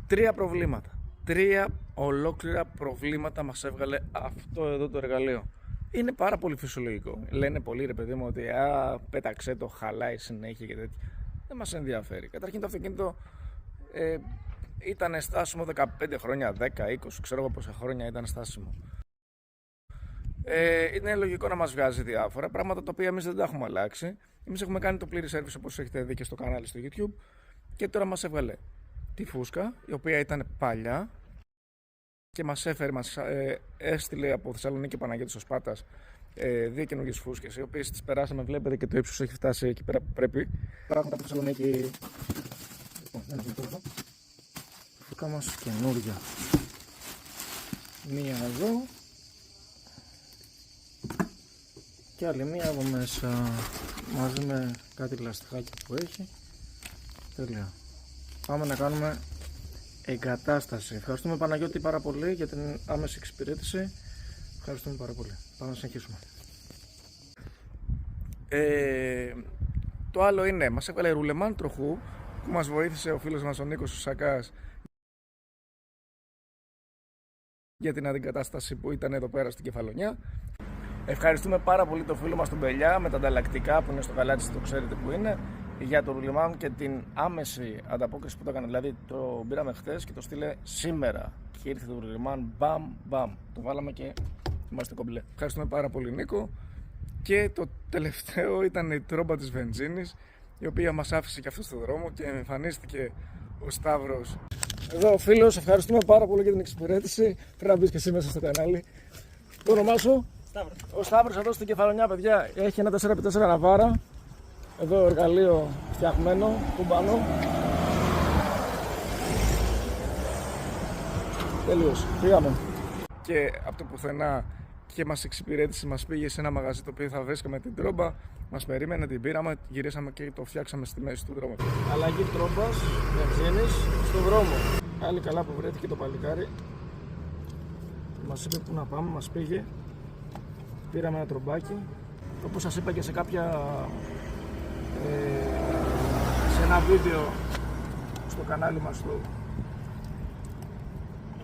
Τρία προβλήματα. Τρία ολόκληρα προβλήματα μας έβγαλε αυτό εδώ το εργαλείο. Είναι πάρα πολύ φυσιολογικό. Λένε πολλοί, ρε παιδί μου, ότι πέταξε το, χαλάει συνέχεια και τέτοια. Δεν μας ενδιαφέρει. Καταρχήν το αυτοκίνητο ήταν στάσιμο 15 χρόνια, 10, 20, ξέρω εγώ πόσα χρόνια ήταν στάσιμο. Είναι λογικό να μας βγάζει διάφορα πράγματα τα οποία εμείς δεν τα έχουμε αλλάξει. Εμείς έχουμε κάνει το πλήρη service, όπως έχετε δει και στο κανάλι στο YouTube, και τώρα μας έβγαλε τη φούσκα, η οποία ήταν παλιά και μας έστειλε από Θεσσαλονίκη και Παναγιώτης ο Σπάτας δύο καινούργιες φούσκες, οι οποίες τις περάσαμε. Βλέπετε και το ύψος έχει φτάσει εκεί πέρα που πρέπει. Υπάρχουν από Θεσσαλονίκη. Λοιπόν, δεν έχουμε τώρα. Φούσκα μας καινούργια. Μία εδώ και άλλη μία εδώ μέσα, μαζί με κάτι λαστιχάκι που έχει. Τέλεια. Πάμε να κάνουμε εγκατάσταση. Ευχαριστούμε Παναγιώτη πάρα πολύ για την άμεση εξυπηρέτηση. Ευχαριστούμε πάρα πολύ. Πάμε να συνεχίσουμε. Το άλλο είναι, μας έβγαλε ρουλεμάν τροχού που μας βοήθησε ο φίλος μας ο Νίκος ο Σακάς για την αντικατάσταση που ήταν εδώ πέρα στην Κεφαλονιά. Ευχαριστούμε πάρα πολύ τον φίλο μας τον Μπελιά με τα ανταλλακτικά που είναι στο καλάτσι, το ξέρετε που είναι, για το ρουλεμάν και την άμεση ανταπόκριση που το έκανε. Δηλαδή το πήραμε χθες και το στείλε σήμερα και ήρθε το ρουλεμάν, μπαμ μπαμ, το βάλαμε και είμαστε κομπλέ. Ευχαριστούμε πάρα πολύ Νίκο. Και το τελευταίο ήταν η τρόμπα της βενζίνης, η οποία μας άφησε και αυτό στον δρόμο και εμφανίστηκε ο Σταύρος. Εδώ ο φίλος, ευχαριστούμε πάρα πολύ για την εξυπηρέτηση. Πρέπει να μπεις και εσύ μέσα στο κανάλι. Το όνομά σου? Σταύρος. Ο Σταύρος εδώ στην Κεφαλονιά, παιδιά, έχει ένα 4x4 ναβάρα. Εδώ εργαλείο φτιαχμένο, κουμπανό. Τελείως, πήγαμε. Και από το πουθενά και μας εξυπηρέτησε, μας πήγε σε ένα μαγαζί το οποίο θα βρίσκαμε την τρόμπα. Μας περίμενε, την πήραμε, γυρίσαμε και το φτιάξαμε στη μέση του δρόμου. Αλλαγή τρόμπας, βενζίνης, στον δρόμο. Άλλη καλά που βρέθηκε το παλικάρι. Μας είπε που να πάμε, μας πήγε. Πήραμε ένα τρομπάκι. Όπως σας είπα και σε σε ένα βίντεο στο κανάλι μας στο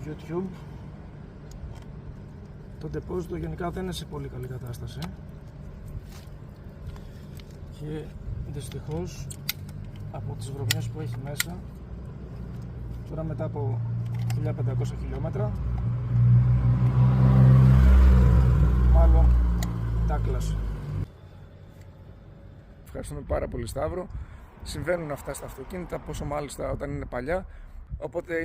YouTube, το ντεπόζιτο γενικά δεν είναι σε πολύ καλή κατάσταση και δυστυχώς από τις βρωμιές που έχει μέσα τώρα, μετά από 1500 χιλιόμετρα, μάλλον τάκλασε. Ευχαριστούμε πάρα πολύ Σταύρο. Συμβαίνουν αυτά στα αυτοκίνητα, πόσο μάλιστα όταν είναι παλιά, οπότε